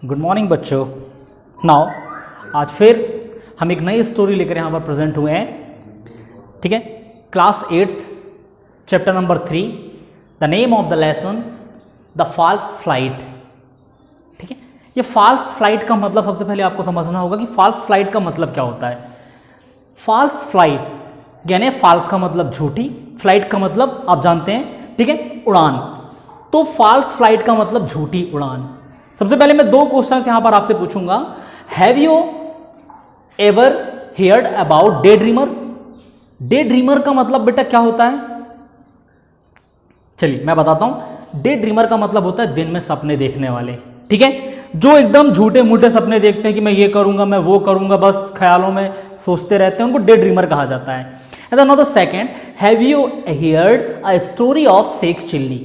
Good morning बच्चों। Now आज फिर हम एक नई स्टोरी लेकर यहाँ पर प्रेजेंट हुए हैं। ठीक है, class 8th chapter number 3, the name of the lesson the false flight. ठीक है, ये फॉल्स फ्लाइट का मतलब सबसे पहले आपको समझना होगा कि फॉल्स फ्लाइट का मतलब क्या होता है। फॉल्स फ्लाइट यानी फॉल्स का मतलब झूठी, फ्लाइट का मतलब आप जानते हैं, ठीक है, उड़ान। तो फॉल्स फ्लाइट का मतलब झूठी उड़ान। सबसे पहले मैं दो क्वेश्चंस यहां पर आपसे पूछूंगा। Have you ever heard about day dreamer? Day dreamer का मतलब बेटा क्या होता है? चलिए मैं बताता हूं। डे ड्रीमर का मतलब होता है दिन में सपने देखने वाले। ठीक है, जो एकदम झूठे मूठे सपने देखते हैं कि मैं ये करूंगा, मैं वो करूंगा, बस ख्यालों में सोचते रहते हैं, उनको डे ड्रीमर कहा जाता है। And then the second, have you heard a story of Sheikh Chilli?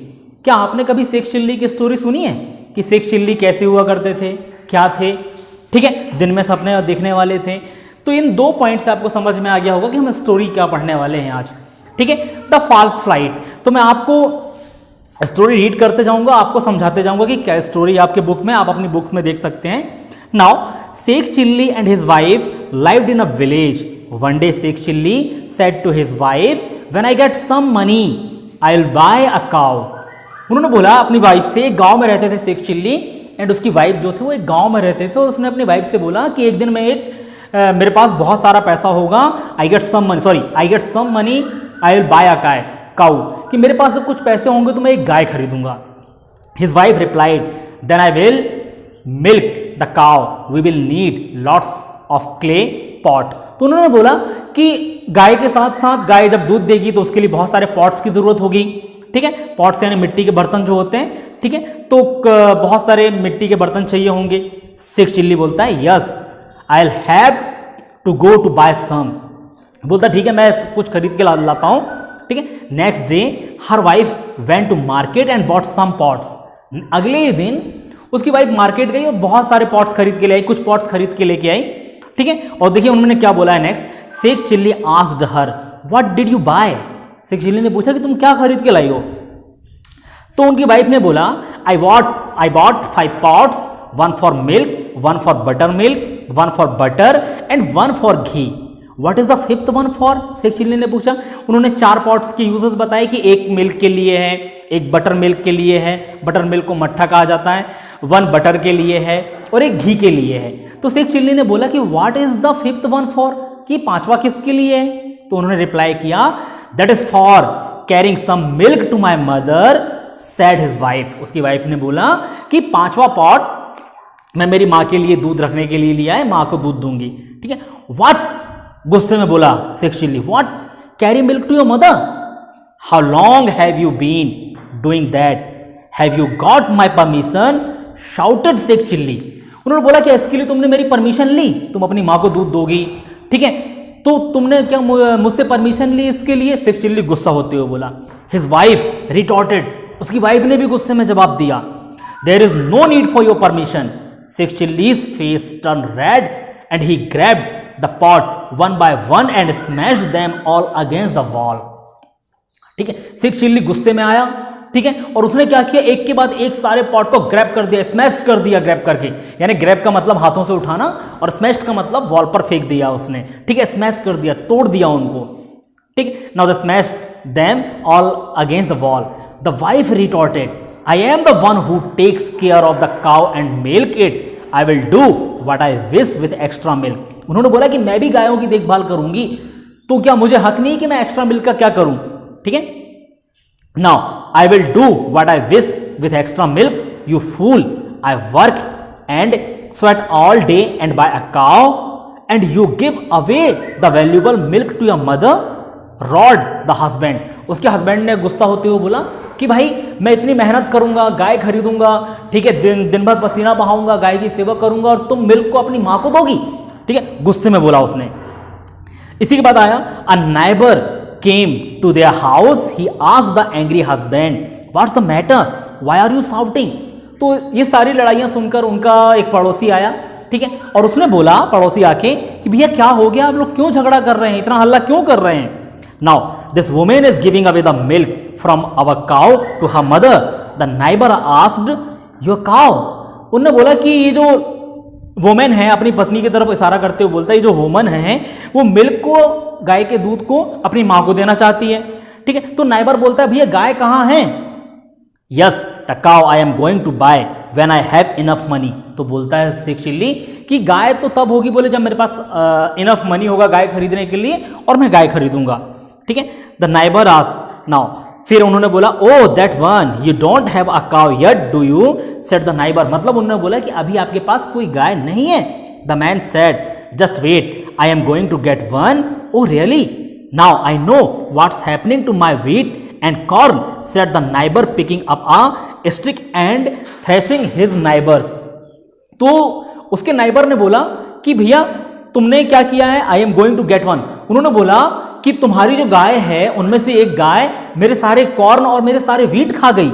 क्या आपने कभी शेख चिल्ली की स्टोरी सुनी है कि शेख चिल्ली कैसे हुआ करते थे, क्या थे? ठीक है, दिन में सपने देखने वाले थे। तो इन दो पॉइंट से आपको समझ में आ गया होगा कि हम स्टोरी क्या पढ़ने वाले हैं आज। ठीक है, द फॉल्स फ्लाइट। तो मैं आपको स्टोरी रीड करते जाऊंगा, आपको समझाते जाऊंगा कि क्या स्टोरी आपके बुक में, आप अपनी बुक्स में देख सकते हैं। Now Sheikh Chilli and his wife lived in a village. One day Sheikh Chilli said to his wife, when I get some money I will buy a cow. उन्होंने बोला अपनी वाइफ से, एक गांव में रहते थे शेख चिल्ली एंड उसकी वाइफ जो थे वो एक गांव में रहते थे, और उसने अपनी वाइफ से बोला कि एक दिन मैं मेरे पास बहुत सारा पैसा होगा, I get some money I will buy a cow, कि मेरे पास जब कुछ पैसे होंगे तो मैं एक गाय खरीदूंगा। His wife replied, then I will milk the cow, we will need lots of clay pot. तो उन्होंने बोला कि गाय के साथ साथ गाय जब दूध देगी तो उसके लिए बहुत सारे पॉट्स की जरूरत होगी। ठीक है, पॉट्स यानी मिट्टी के बर्तन जो होते हैं। ठीक है, तो बहुत सारे मिट्टी के बर्तन चाहिए होंगे। शेख चिल्ली बोलता है, yes I will have to go to buy some. बोलता ठीक है, मैं कुछ खरीद के लाता हूं। ठीक है, next day her wife went to market and bought some pots. अगले ही दिन उसकी वाइफ मार्केट गई और बहुत सारे पॉट्स खरीद के ले आई, कुछ पॉट्स खरीद के लेके आई। ठीक है, और देखिए उन्होंने क्या बोला है next. Sheikh Chilli asked her, what did you buy? Sheikh Chilli ने पूछा कि तुम क्या खरीद के लाई हो? तो उनकी वाइफ ने बोला, I bought 5 pots, 1 for milk, 1 for buttermilk, 1 for butter and 1 for ghee. What is the 5th one for? Sheikh Chilli ने पूछा। उन्होंने 4 पॉट्स के यूजेस बताए कि एक मिल्क के लिए है, एक बटर मिल्क के लिए है, बटर मिल्क को मट्ठा कहा जाता है, 1 बटर के लिए है और एक घी के लिए है। तो शेख चिल्ली ने बोला कि what is the 5th one for, कि 5वां किसके लिए है? तो उन्होंने रिप्लाई किया, that is for carrying some milk to my mother, said his wife. उसकी वाइफ ने बोला कि 5वां पॉट मैं मेरी माँ के लिए दूध रखने के लिए लिया है, माँ को दूध दूंगी। ठीक है, व्हाट? गुस्से में बोला Sheikh Chilli, what carry milk to your mother? How long have you been doing that? Have you got my permission? Shouted Sheikh Chilli. उन्होंने बोला कि इसके लिए तुमने मेरी परमिशन ली, तुम अपनी माँ को दूध दोगी। ठीक है, तो तुमने क्या मुझसे परमिशन ली इसके लिए? शेख चिल्ली गुस्सा होते हुए बोला। हिज वाइफ रिटॉर्टेड, उसकी वाइफ ने भी गुस्से में जवाब दिया, there is no need for your permission. Sheikh Chilli's face turn red and he grabbed the pot one by one and smashed them all against the wall. ठीक है, शेख चिल्ली गुस्से में आया। ठीक है, और उसने क्या किया, एक के बाद एक सारे पॉट को ग्रैब कर दिया, स्मैश कर दिया। ग्रैब करके यानी ग्रैब का मतलब हाथों से उठाना और स्मैश का मतलब वॉल पर फेंक दिया उसने। ठीक है, स्मैश कर दिया, तोड़ दिया उनको। ठीक, now the smash them all against the wall. The wife retorted, I am the one who takes care of the cow and milk it. I will do what I wish with extra milk. उन्होंने बोला कि मैं भी गायों की देखभाल करूंगी, तो क्या मुझे हक नहीं कि मैं एक्स्ट्रा मिल्क का क्या करूं? ठीक है, Now I will do what I wish with extra milk. You fool! I work and sweat all day and buy a cow, and you give away the valuable milk to your mother. Rod the husband. उसके husband ने गुस्सा होते हुए बोला कि भाई मैं इतनी मेहनत करूंगा, गाय खरीदूंगा, ठीक है, दिन भर पसीना बहाऊंगा, गाय की सेवा करूंगा, और तुम मिल्क को अपनी माँ को दोगी? ठीक है, गुस्से में बोला उसने। इसी के बाद आया, a neighbour came to their house, he asked the angry husband, what's the matter, why are you shouting? तो ये सारी लड़ाइयां सुनकर उनका एक पड़ोसी आया। ठीक है, और उसने बोला, पड़ोसी आके, कि भैया क्या हो गया, आप लोग क्यों झगड़ा कर रहे हैं, इतना हल्ला क्यों कर रहे हैं? Now this woman is giving away the milk from our cow to her mother. The neighbor asked, your cow, उन्होंने बोला कि ये जो वोमेन है अपनी पत्नी की तरफ इशारा करते हुए बोलता है, ये जो वोमन है वो मिल्क को, गाय के दूध को अपनी माँ को देना चाहती है। ठीक है, तो नाइबर बोलता है भैया गाय कहाँ है? Yes the cow I am going to buy when I have enough money. तो बोलता है शेख चिल्ली कि गाय तो तब होगी बोले जब मेरे पास इनफ मनी होगा गाय खरीदने के लिए और मैं गाय खरीदूंगा। ठीक है, द नाइबर आस्क्ड नाउ, फिर उन्होंने बोला oh that one you don't have a cow yet do you, said the neighbour, मतलब उन्होंने बोला कि अभी आपके पास कोई गाय नहीं है। The man said just wait I am going to get one. Oh really now I know what's happening to my wheat and corn, said the neighbour picking up a stick and threshing his neighbours. तो उसके neighbour ने बोला कि भैया तुमने क्या किया है? I am going to get one. उन्होंने बोला कि तुम्हारी जो गाय है उनमें से एक गाय मेरे सारे कॉर्न और मेरे सारे व्हीट खा गई।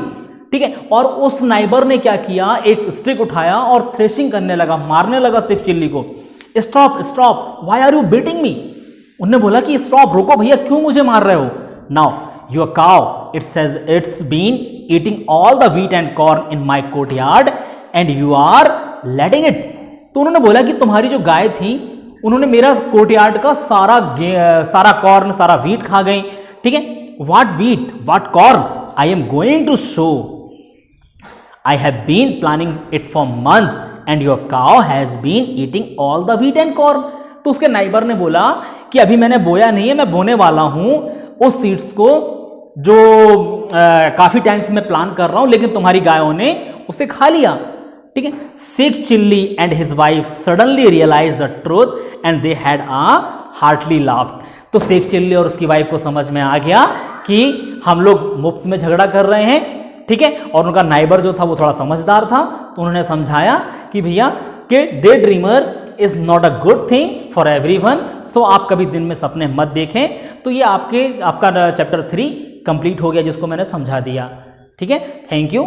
ठीक है, और उस नाइबर ने क्या किया, एक स्टिक उठाया और थ्रेशिंग करने लगा, मारने लगा शेख चिल्ली को। Stop stop why are you beating me? उन्होंने बोला कि स्टॉप, रोको भैया, क्यों मुझे मार रहे हो? Now your cow it's been eating all the wheat and corn in my courtyard and you are letting it. तो उन्होंने बोला कि तुम्हारी जो गाय थी उन्होंने मेरा कोर्टयार्ड का सारा कॉर्न, सारा व्हीट खा गई। ठीक है, what wheat what corn, I am going to show, I have been planning it for month and your cow has been eating all the wheat and corn. तो उसके नाइबर ने बोला कि अभी मैंने बोया नहीं है, मैं बोने वाला हूं उस सीड्स को जो काफी टाइम से मैं प्लान कर रहा हूं, लेकिन तुम्हारी गायों ने उसे खा लिया। ठीक है, Sheikh Chilli and his wife suddenly realise the truth and they had a heartily laughed. तो शेख चिल्ली और उसकी वाइफ को समझ में आ गया कि हम लोग मुफ्त में झगड़ा कर रहे हैं। ठीक है, और उनका नाइबर जो था वो थोड़ा समझदार था, तो उन्होंने समझाया कि भैया कि day dreamer is not a good thing for everyone, so आप कभी दिन में सपने मत देखें। तो ये आपका चैप्टर 3 कंप्लीट हो गया, जिसको मैंने समझा दिया। ठीक है, थैंक यू।